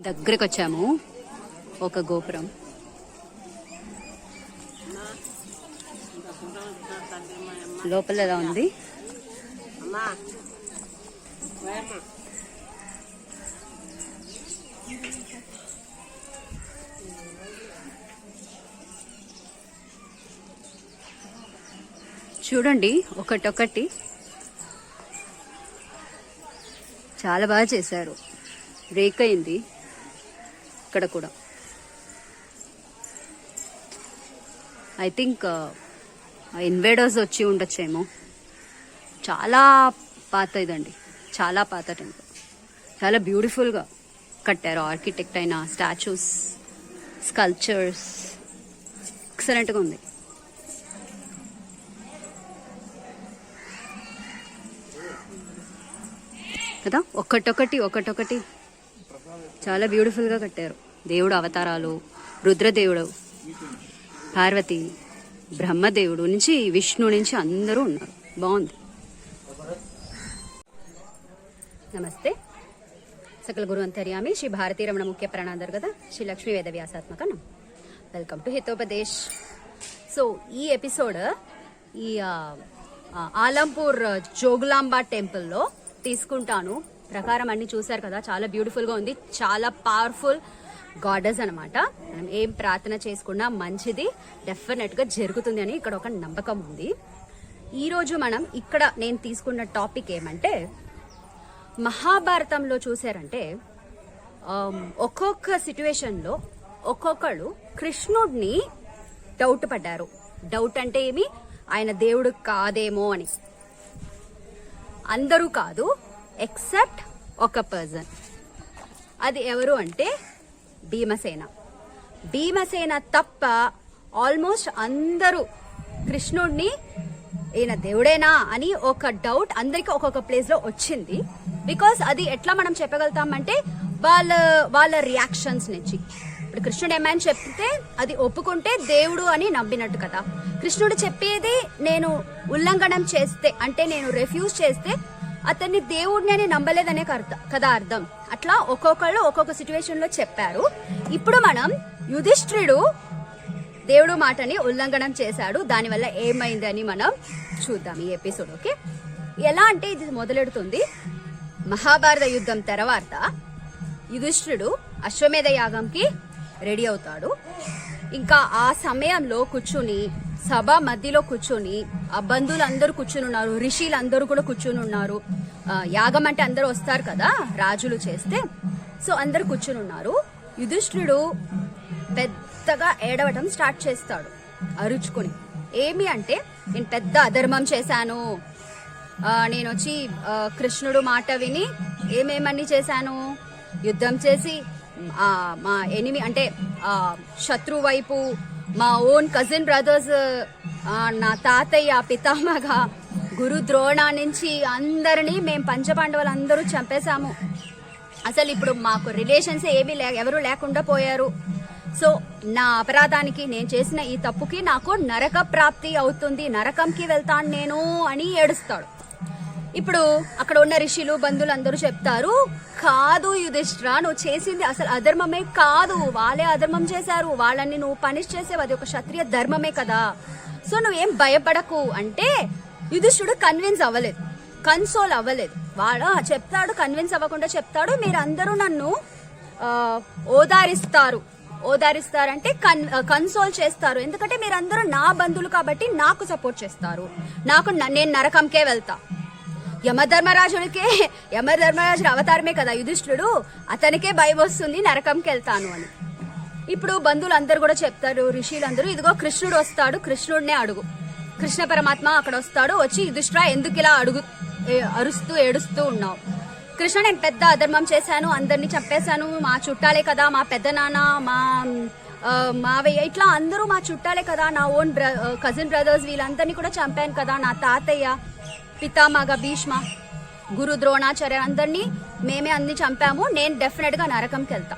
దగ్గరకు వచ్చాము. ఒక గోపురం లోపల ఎలా ఉంది. చూడండి, ఒకటొకటి చాలా బాగా చేశారు. బ్రేక్ అయింది ఇక్కడ కూడా. ఐ థింక్ ఇన్వేడర్స్ వచ్చి ఉండొచ్చేమో. చాలా పాత ఇదండి, చాలా పాత టెంపుల్. చాలా బ్యూటిఫుల్గా కట్టారు. ఆర్కిటెక్ట్ అయిన స్టాచ్యూస్, స్కల్ప్చర్స్ ఎక్సలెంట్గా ఉంది. కదా, ఒకటొకటి చాలా బ్యూటిఫుల్గా కట్టారు. దేవుడు అవతారాలు, రుద్రదేవుడు, పార్వతి, బ్రహ్మదేవుడు నుంచి విష్ణు నుంచి అందరూ ఉన్నారు. బాగుంది. నమస్తే. సకల గురు అంతర్యామి శ్రీ భారతీ రమణ ముఖ్య ప్రాణాంతర్గత శ్రీ లక్ష్మీ వేద వ్యాసాత్మక నమ. Welcome to Hitopadesh. సో ఈ ఎపిసోడ్ ఈ ఆలంపూర్ జోగులాంబ టెంపుల్లో తీసుకుంటాను. ప్రకారం అన్ని చూసారు కదా, చాలా బ్యూటిఫుల్గా ఉంది. చాలా పవర్ఫుల్ గాడెస్ అనమాట. మనం ఏం ప్రార్థన చేసుకున్నా మంచిది డెఫినెట్గా జరుగుతుంది అని ఇక్కడ ఒక నమ్మకం ఉంది. ఈరోజు మనం ఇక్కడ నేను తీసుకున్న టాపిక్ ఏమంటే, మహాభారతంలో చూసారంటే ఒక్కొక్క సిచ్యువేషన్లో ఒక్కొక్కళ్ళు కృష్ణుడిని డౌట్ పడ్డారు. డౌట్ అంటే ఏమి, ఆయన దేవుడు కాదేమో అని. అందరూ కాదు, ఎక్సెప్ట్ ఒక పర్సన్. అది ఎవరు అంటే భీమసేన. భీమసేన తప్ప ఆల్మోస్ట్ అందరూ కృష్ణుడిని ఈయన దేవుడేనా అని ఒక డౌట్ అందరికి ఒక్కొక్క ప్లేస్ లో వచ్చింది. బికాస్ అది ఎట్లా మనం చెప్పగలుగుతామంటే వాళ్ళ రియాక్షన్స్ నుంచి. ఇప్పుడు కృష్ణుడు ఏమైనా చెప్తే అది ఒప్పుకుంటే దేవుడు అని నమ్మినట్టు కదా. కృష్ణుడు చెప్పేది నేను ఉల్లంఘనం చేస్తే, అంటే నేను రిఫ్యూజ్ చేస్తే అతన్ని దేవుడిని అని నమ్మలేదనే కదా అర్థం. అట్లా ఒక్కొక్కళ్ళు ఒక్కొక్క సిచ్యువేషన్ లో చెప్పారు. ఇప్పుడు మనం యుధిష్ఠిరుడు దేవుడు మాటని ఉల్లంఘనం చేశాడు, దానివల్ల ఏమైందని మనం చూద్దాం ఈ ఎపిసోడ్. ఓకే, ఎలా అంటే ఇది మొదలెడుతుంది మహాభారత యుద్ధం తర్వాత. యుధిష్ఠిరుడు అశ్వమేధ యాగంకి రెడీ అవుతాడు. ఇంకా ఆ సమయంలో కూర్చుని, సభ మధ్యలో కూర్చొని, ఆ బంధువులు అందరూ కూర్చుని ఉన్నారు, ఋషులు అందరూ కూడా కూర్చుని ఉన్నారు. యాగం అంటే అందరూ వస్తారు కదా రాజులు చేస్తే. సో అందరు కూర్చుని ఉన్నారు. యుధిష్ఠిరుడు పెద్దగా ఏడవటం స్టార్ట్ చేస్తాడు అరుచుకొని. ఏమి అంటే, నేను పెద్ద అధర్మం చేశాను, నేను వచ్చి కృష్ణుడు మాట విని ఏమేమన్నీ చేశాను, యుద్ధం చేసి మా ఎనిమి అంటే శత్రు వైపు మా ఓన్ కజిన్ బ్రదర్స్, నా తాతయ్య, పితామహ, గురు ద్రోణ నుంచి అందరినీ మేము పంచపాండవులు అందరూ చంపేశాము. అసలు ఇప్పుడు మాకు రిలేషన్స్ ఏమీ ఎవరు లేకుండా పోయారు. సో నా అపరాధానికి, నేను చేసిన ఈ తప్పుకి నాకు నరక ప్రాప్తి అవుతుంది, నరకంకి వెళ్తాను నేను అని ఏడుస్తాడు. ఇప్పుడు అక్కడ ఉన్న ఋషులు, బంధువులు అందరూ చెప్తారు, కాదు యుధిష్ఠిరా, నువ్వు చేసింది అసలు అధర్మమే కాదు, వాళ్ళే అధర్మం చేశారు, వాళ్ళని నువ్వు పనిష్ చేసేవి, అది ఒక క్షత్రియ ధర్మమే కదా, సో నువ్వేం భయపడకు అంటే యుధిష్ఠిరుడు కన్సోల్ అవ్వలేదు. వాడు చెప్తాడు, కన్విన్స్ అవ్వకుండా చెప్తాడు, మీరందరూ నన్ను ఓదారిస్తారంటే కన్సోల్ చేస్తారు, ఎందుకంటే మీరందరూ నా బంధువులు కాబట్టి నాకు సపోర్ట్ చేస్తారు, నేను నరకంకే వెళ్తా. యమధర్మరాజు అవతారమే కదా యుధిష్ఠిరుడు, అతనికే భయం వస్తుంది, నరకంకి వెళ్తాను అని. ఇప్పుడు బంధువులు అందరు కూడా చెప్తారు, ఋషులందరూ, ఇదిగో కృష్ణుడు వస్తాడు, కృష్ణుడినే అడుగు. కృష్ణ పరమాత్మ అక్కడ వస్తాడు, వచ్చి యుధిష్ఠిరా ఎందుకు ఇలా అరుస్తూ ఏడుస్తూ ఉన్నావు? కృష్ణ, నేను పెద్ద అధర్మం చేశాను, అందరినీ చంపేశాను, మా చుట్టాలే కదా, మా పెద్దనాన్న, మా మావయ్య, ఇట్లా అందరూ మా చుట్టాలే కదా, నా ఓన్ కజిన్ బ్రదర్స్ వీళ్ళందరినీ కూడా చంపాను కదా, నా తాతయ్య, పితామహ, భీష్మ, గురు ద్రోణాచార్య అందరినీ మేమే అన్ని చంపాము, నేను డెఫినెట్ గా నరకంకి వెళ్తా.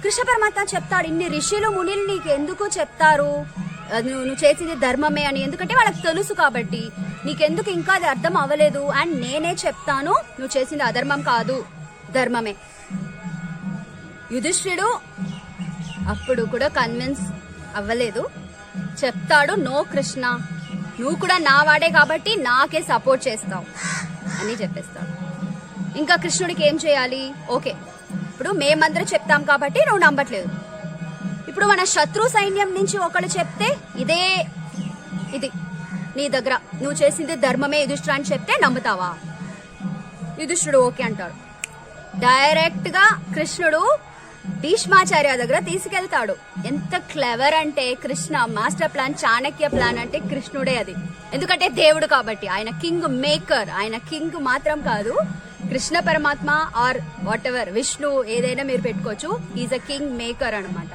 కృష్ణ పరమాత్మ చెప్తాడు, ఇన్ని ఋషులు మునులు నీకు ఎందుకు చెప్తారు నువ్వు చేసింది ధర్మమే అని, ఎందుకంటే వాళ్ళకి తెలుసు కాబట్టి. నీకెందుకు ఇంకా అది అర్థం అవ్వలేదు? అండ్ నేనే చెప్తాను, నువ్వు చేసింది అధర్మం కాదు, ధర్మమే. యుధిష్ఠిరుడు అప్పుడు కూడా కన్విన్స్ అవ్వలేదు. చెప్తాడు, నో కృష్ణ, నువ్వు కూడా నా వాడే కాబట్టి నాకే సపోర్ట్ చేస్తావు అని చెప్పేస్తాడు. ఇంకా కృష్ణుడికి ఏం చేయాలి? ఓకే, ఇప్పుడు మేమందరం చెప్తాం కాబట్టి నువ్వు నమ్మట్లేదు. ఇప్పుడు మన శత్రు సైన్యం నుంచి ఒకళ్ళు చెప్తే ఇది నీ దగ్గర నువ్వు చేసింది ధర్మమే యుధిష్ఠిర అని చెప్తే నమ్ముతావా? యుధిష్ఠిరుడు ఓకే అంటాడు. డైరెక్ట్ గా కృష్ణుడు భీష్మాచార్య దగ్గర తీసుకెళ్తాడు. ఎంత క్లెవర్ అంటే Krishna master plan, Chanakya plan అంటే కృష్ణుడే అది. ఎందుకంటే దేవుడు కాబట్టి, ఆయన కింగ్ మేకర్. ఆయన కింగ్ మాత్రం కాదు, కృష్ణ పరమాత్మ ఆర్ వాట్ ఎవర్ విష్ణు ఏదైనా మీరు పెట్టుకోవచ్చు, ఈజ్ అ కింగ్ మేకర్ అనమాట.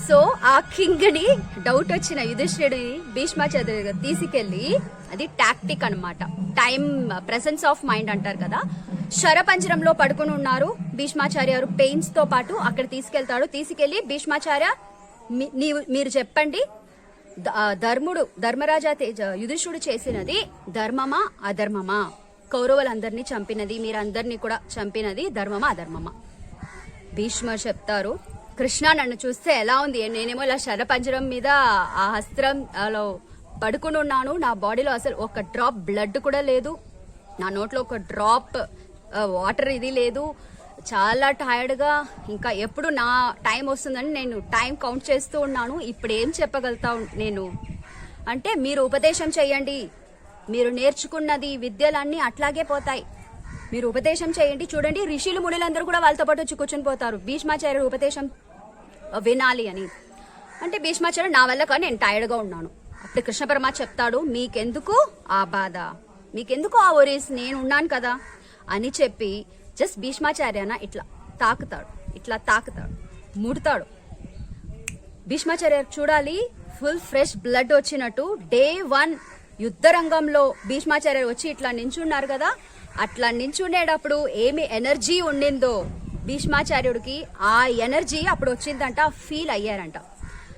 సో ఆ కింగ్ ని డౌట్ వచ్చిన యుధిష్ఠిరుడిని భీష్మాచార్య దగ్గర తీసుకెళ్లి, అది టాక్టిక్ అనమాట, టైం ప్రెసెన్స్ ఆఫ్ మైండ్ అంటారు కదా. శరపంజరంలో పడుకుని ఉన్నారు భీష్మాచార్య పెయిన్స్ తో పాటు, అక్కడ తీసుకెళ్తాడు. తీసుకెళ్లి భీష్మాచార్య మీరు చెప్పండి, ధర్మరాజా యుధిష్ఠిరుడు చేసినది ధర్మమా అధర్మమా? కౌరవులందరినీ చంపినది, మీరందరినీ కూడా చంపినది ధర్మమా అధర్మమా? భీష్మ చెప్తారు, కృష్ణ నన్ను చూస్తే ఎలా ఉంది, నేనేమో ఇలా శరపంజరం మీద ఆ హస్త్రం అలా పడుకుని ఉన్నాను, నా బాడీలో అసలు ఒక డ్రాప్ బ్లడ్ కూడా లేదు, నా నోట్లో ఒక డ్రాప్ వాటర్ ఇది లేదు, చాలా టైర్డ్ గా, ఇంకా ఎప్పుడు నా టైం వస్తుందని నేను టైం కౌంట్ చేస్తూ ఉన్నాను, ఇప్పుడు ఏం చెప్పగలుగుతా నేను అంటే, మీరు ఉపదేశం చెయ్యండి, మీరు నేర్చుకున్నది విద్యలన్నీ అట్లాగే పోతాయి, మీరు ఉపదేశం చేయండి. చూడండి, ఋషులు మునులందరూ కూడా వాళ్ళతో పాటు వచ్చి కూర్చొని పోతారు భీష్మాచార్యుడు ఉపదేశం వినాలి అని. అంటే భీష్మాచార్యుడు, నా వల్ల కానీ నేను టైర్డ్ గా ఉన్నాను. అప్పుడు కృష్ణ పరమాత్మ చెప్తాడు, మీకెందుకు ఆ బాధ, మీకెందుకు ఆ వరీస్, నేను ఉన్నాను కదా అని చెప్పి జస్ట్ భీష్మాచార్యన ఇట్లా తాకుతాడు, ముడతాడు. భీష్మాచార్య చూడాలి, ఫుల్ ఫ్రెష్ బ్లడ్ వచ్చినట్టు. డే 1 యుద్ధ రంగంలో భీష్మాచార్య వచ్చి ఇట్లా నించున్నారు కదా, అట్లా నించుండేటప్పుడు ఏమి ఎనర్జీ ఉండిందో భీష్మాచార్యుడికి, ఆ ఎనర్జీ అప్పుడు వచ్చిందంట, ఫీల్ అయ్యారంట.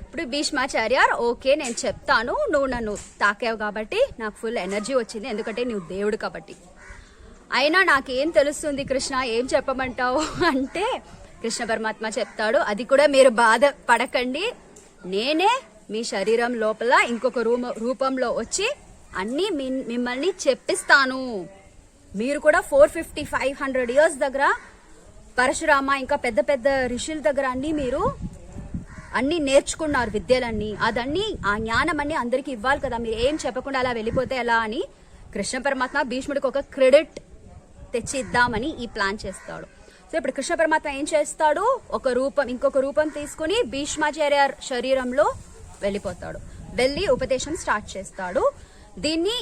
ఇప్పుడు భీష్మాచార్య, ఓకే నేను చెప్తాను, నువ్వు నన్ను తాకావు కాబట్టి నాకు ఫుల్ ఎనర్జీ వచ్చింది, ఎందుకంటే నువ్వు దేవుడు కాబట్టి. అయినా నాకేం తెలుస్తుంది కృష్ణ, ఏం చెప్పమంటావు అంటే కృష్ణ పరమాత్మ చెప్తాడు, అది కూడా మీరు బాధ పడకండి, నేనే మీ శరీరం లోపల ఇంకొక రూపంలో వచ్చి అన్ని మిమ్మల్ని చెప్పిస్తాను. మీరు కూడా 450-500 ఇయర్స్ దగ్గర పరశురామ ఇంకా పెద్ద పెద్ద ఋషుల దగ్గర మీరు అన్ని నేర్చుకున్నారు విద్యలన్నీ, అదన్నీ ఆ జ్ఞానం అన్ని అందరికి ఇవ్వాలి కదా, మీరు ఏం చెప్పకుండా అలా వెళ్ళిపోతే ఎలా అని కృష్ణ పరమాత్మ భీష్ముడికి ఒక క్రెడిట్ తెచ్చి ఇద్దామని ఈ ప్లాన్ చేస్తాడు. సో ఇప్పుడు కృష్ణ పరమాత్మ ఏం చేస్తాడు, ఇంకొక రూపం తీసుకుని భీష్మాచార్య శరీరంలో వెళ్ళిపోతాడు, వెళ్ళి ఉపదేశం స్టార్ట్ చేస్తాడు. దీన్ని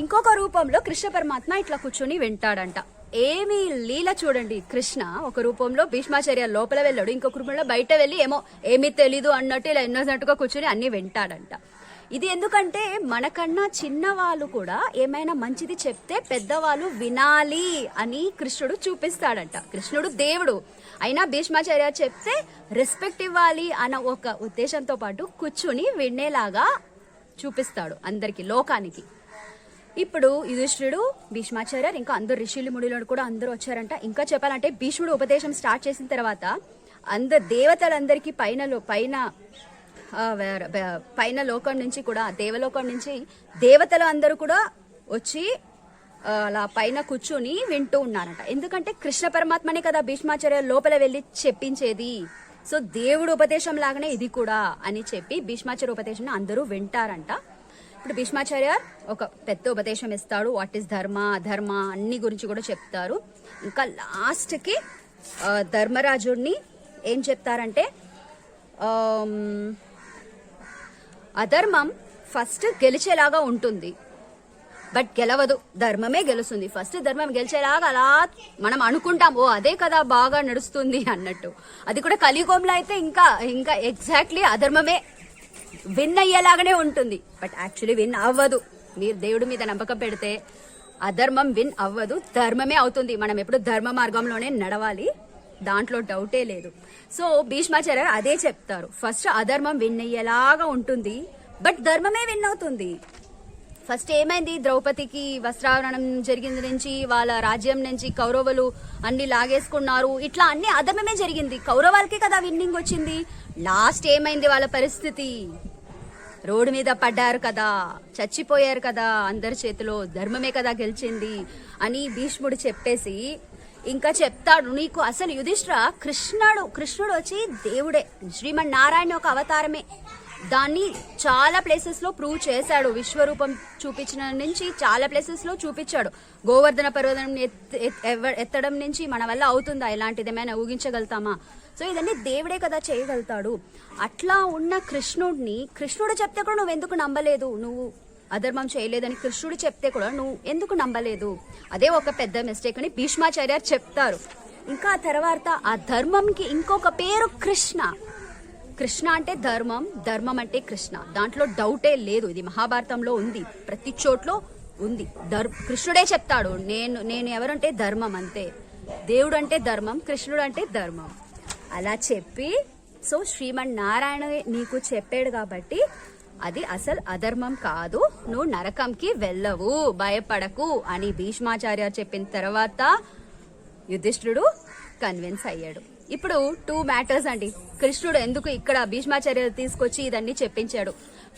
ఇంకొక రూపంలో కృష్ణ పరమాత్మ ఇట్లా కూర్చొని వింటాడంట. ఏమి లీల చూడండి, కృష్ణ ఒక రూపంలో భీష్మాచార్య లోపల వెళ్ళాడు, ఇంకొక రూపంలో బయట వెళ్ళి ఏమీ తెలీదు అన్నట్టు ఇలా ఇన్నోసెంట్గా కూర్చొని అన్ని వింటాడంట. ఇది ఎందుకంటే మనకన్నా చిన్న వాళ్ళు కూడా ఏమైనా మంచిది చెప్తే పెద్దవాళ్ళు వినాలి అని కృష్ణుడు చూపిస్తాడంట. కృష్ణుడు దేవుడు అయినా భీష్మాచార్య చెప్తే రెస్పెక్ట్ ఇవ్వాలి అన్న ఒక ఉద్దేశంతో పాటు కూర్చుని వినేలాగా చూపిస్తాడు అందరికి, లోకానికి. ఇప్పుడు యుధిష్ఠిరుడు, భీష్మాచార్య ఇంకా అందరు ఋషులు మునులు కూడా అందరూ వచ్చారంట. ఇంకా చెప్పాలంటే భీష్ముడు ఉపదేశం స్టార్ట్ చేసిన తర్వాత అందరు దేవతలందరికీ పైన లోకం నుంచి కూడా, దేవలోకం నుంచి దేవతలు అందరూ కూడా వచ్చి అలా పైన కూర్చుని వింటూ ఉన్నారంట. ఎందుకంటే కృష్ణ పరమాత్మనే కదా భీష్మాచార్య లోపల వెళ్ళి చెప్పించేది. సో దేవుడు ఉపదేశం లాగానే ఇది కూడా అని చెప్పి భీష్మాచార్య ఉపదేశం అందరూ వింటారంట. ఇప్పుడు భీష్మాచార్య ఒక పెద్ద ఉపదేశం ఇస్తాడు, వాట్ ఈస్ ధర్మ అధర్మ అన్ని గురించి కూడా చెప్తారు. ఇంకా లాస్ట్ కి ధర్మరాజుడిని ఏం చెప్తారంటే, అధర్మం ఫస్ట్ గెలిచేలాగా ఉంటుంది, బట్ గెలవదు, ధర్మమే గెలుస్తుంది. ఫస్ట్ ధర్మం గెలిచేలాగా అలా మనం అనుకుంటాం, ఓ అదే కదా బాగా నడుస్తుంది అన్నట్టు. అది కూడా కలియుగంలో అయితే ఇంకా ఎగ్జాక్ట్లీ అధర్మమే విన్ అయ్యేలాగానే ఉంటుంది, బట్ యాక్చువల్లీ విన్ అవ్వదు. మీరు దేవుడి మీద నమ్మకం పెడితే అధర్మం విన్ అవ్వదు, ధర్మమే అవుతుంది. మనం ఎప్పుడు ధర్మ మార్గంలోనే నడవాలి, దాంట్లో డౌటే లేదు. సో భీష్మాచార్య అదే చెప్తారు, ఫస్ట్ అధర్మం విన్ అయ్యేలాగా ఉంటుంది, బట్ ధర్మమే విన్ అవుతుంది. ఫస్ట్ ఏమైంది, ద్రౌపదికి వస్త్రావరణం జరిగింది నుంచి వాళ్ళ రాజ్యం నుంచి కౌరవులు అన్ని లాగేసుకున్నారు, ఇట్లా అన్ని అధమమే జరిగింది, కౌరవాలకే కదా విన్నింగ్ వచ్చింది. లాస్ట్ ఏమైంది వాళ్ళ పరిస్థితి, రోడ్డు మీద పడ్డారు కదా, చచ్చిపోయారు కదా, అందరి చేతిలో ధర్మమే కదా గెలిచింది అని భీష్ముడు చెప్పేసి ఇంకా చెప్తాడు, నీకు అసలు యుధిష్ఠిర కృష్ణుడు వచ్చి దేవుడే, శ్రీమన్నారాయణ ఒక అవతారమే, దాన్ని చాలా ప్లేసెస్ లో ప్రూవ్ చేశాడు, విశ్వరూపం చూపించిన నుంచి చాలా ప్లేసెస్ లో చూపించాడు. గోవర్ధన పర్వతం ఎత్తడం నుంచి మన వల్ల అవుతుందా, ఇలాంటిది ఏమైనా ఊహించగలుగుతామా? సో ఇదన్నీ దేవుడే కదా చేయగలుగుతాడు. అట్లా ఉన్న కృష్ణుడు చెప్తే కూడా నువ్వు ఎందుకు నమ్మలేదు, నువ్వు అధర్మం చేయలేదని కృష్ణుడు చెప్తే కూడా నువ్వు ఎందుకు నమ్మలేదు? అదే ఒక పెద్ద మిస్టేక్ అని భీష్మాచార్య చెప్తారు. ఇంకా తర్వాత ఆ ధర్మంకి ఇంకొక పేరు కృష్ణ అంటే ధర్మం అంటే కృష్ణ, దాంట్లో డౌటే లేదు, ఇది మహాభారతంలో ఉంది, ప్రతి చోట్లో ఉంది. కృష్ణుడే చెప్తాడు, నేను ఎవరంటే ధర్మం అంతే, దేవుడు అంటే ధర్మం, కృష్ణుడు అంటే ధర్మం అలా చెప్పి, సో శ్రీమన్నారాయణ నీకు చెప్పాడు కాబట్టి అది అసలు అధర్మం కాదు, నువ్వు నరకంకి వెళ్ళవు, భయపడకు అని భీష్మాచార్య చెప్పిన తర్వాత యుధిష్ఠిరుడు కన్విన్స్ అయ్యాడు. ఇప్పుడు 2 మ్యాటర్స్ అండి, కృష్ణుడు ఎందుకు ఇక్కడ భీష్మాచార్య తీసుకొచ్చి ఇదన్నీ చెప్పించాడు.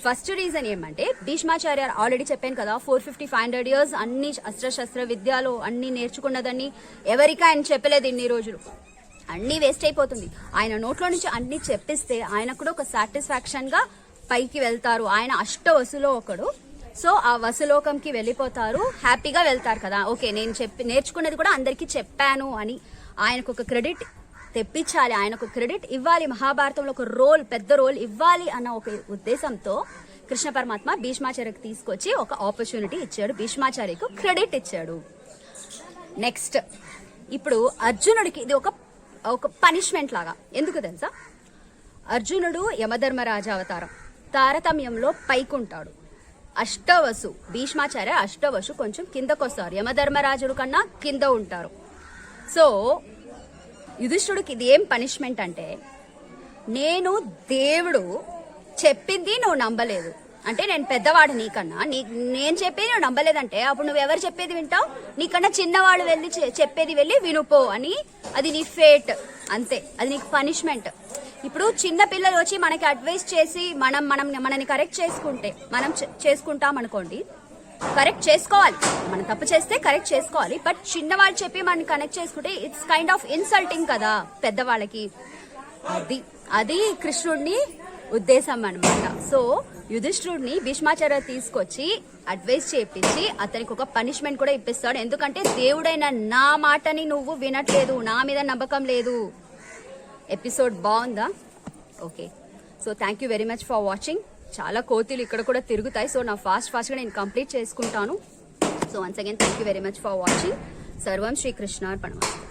ఫస్ట్ రీజన్ ఏమంటే భీష్మాచార్య ఆల్రెడీ చెప్పాను కదా, 450-500 years అన్ని అస్త్రశస్త్ర విద్యలో అన్ని నేర్చుకున్నదని ఎవరికి ఆయన చెప్పలేదు, ఇన్ని రోజులు అన్ని వేస్ట్ అయిపోతుంది. ఆయన నోట్లో నుంచి అన్ని చెప్పిస్తే ఆయన కూడా ఒక సాటిస్ఫాక్షన్ గా పైకి వెళ్తారు. ఆయన అష్టవసులో ఒకడు, సో ఆ వసులోకంకి వెళ్ళిపోతారు, హ్యాపీగా వెళ్తారు కదా. ఓకే, నేను నేర్చుకున్నది కూడా అందరికీ చెప్పాను అని ఆయనకు ఒక క్రెడిట్ తెప్పించాలి, ఆయనకు క్రెడిట్ ఇవ్వాలి, మహాభారతంలో ఒక పెద్ద రోల్ ఇవ్వాలి అన్న ఒక ఉద్దేశంతో కృష్ణ పరమాత్మ భీష్మాచార్యకు తీసుకొచ్చి ఒక ఆపర్చునిటీ ఇచ్చాడు, భీష్మాచార్యకు క్రెడిట్ ఇచ్చాడు. నెక్స్ట్ ఇప్పుడు అర్జునుడికి ఇది ఒక పనిష్మెంట్ లాగా, ఎందుకు తెలుసా? అర్జునుడు యమధర్మరాజు అవతారం, తారతమ్యంలో పైకుంటాడు, అష్టవసు భీష్మాచార్య అష్టవసు కొంచెం కిందకొస్తారు, యమధర్మరాజుడు కన్నా కింద ఉంటారు. సో యుధిష్ఠుడికి ఇది ఏం పనిష్మెంట్ అంటే, నేను దేవుడు చెప్పింది నువ్వు నమ్మలేదు అంటే, నేను పెద్దవాడు నీకన్నా, నేను చెప్పేది నువ్వు నమ్మలేదంటే అప్పుడు నువ్వు ఎవరు చెప్పేది వింటావు? నీకన్నా చిన్నవాడు వెళ్ళి చెప్పేది వెళ్ళి వినుపో అని, అది నీ ఫేట్ అంతే, అది నీకు పనిష్మెంట్. ఇప్పుడు చిన్న పిల్లలు వచ్చి మనకి అడ్వైస్ చేసి మనని కరెక్ట్ చేసుకుంటే, మనం చేసుకుంటాం అనుకోండి, కరెక్ట్ చేసుకోవాలి, మనం తప్పు చేస్తే కరెక్ట్ చేసుకోవాలి, బట్ చిన్నవాళ్ళు చెప్పి మనని కనెక్ట్ చేసుకుంటే ఇట్స్ కైండ్ ఆఫ్ ఇన్సల్టింగ్ కదా పెద్దవాళ్ళకి. అది కృష్ణుడిని ఉద్దేశం అన్నమాట. సో యుధిష్ఠిరుడిని భీష్మాచార్య తీసుకొచ్చి అడ్వైస్ చేపించి అతనికి ఒక పనిష్మెంట్ కూడా ఇప్పిస్తాడు, ఎందుకంటే దేవుడైన నా మాటని నువ్వు వినట్లేదు, నా మీద నమ్మకం లేదు. ఎపిసోడ్ బాగుందా? Okay, so thank you very much for watching. చాలా కోతులు ఇక్కడ కూడా తిరుగుతాయి, సో నా ఫాస్ట్గా నేను కంప్లీట్ చేసుకుంటాను. So once again thank you very much for watching. సర్వం శ్రీకృష్ణార్పణమస్తు.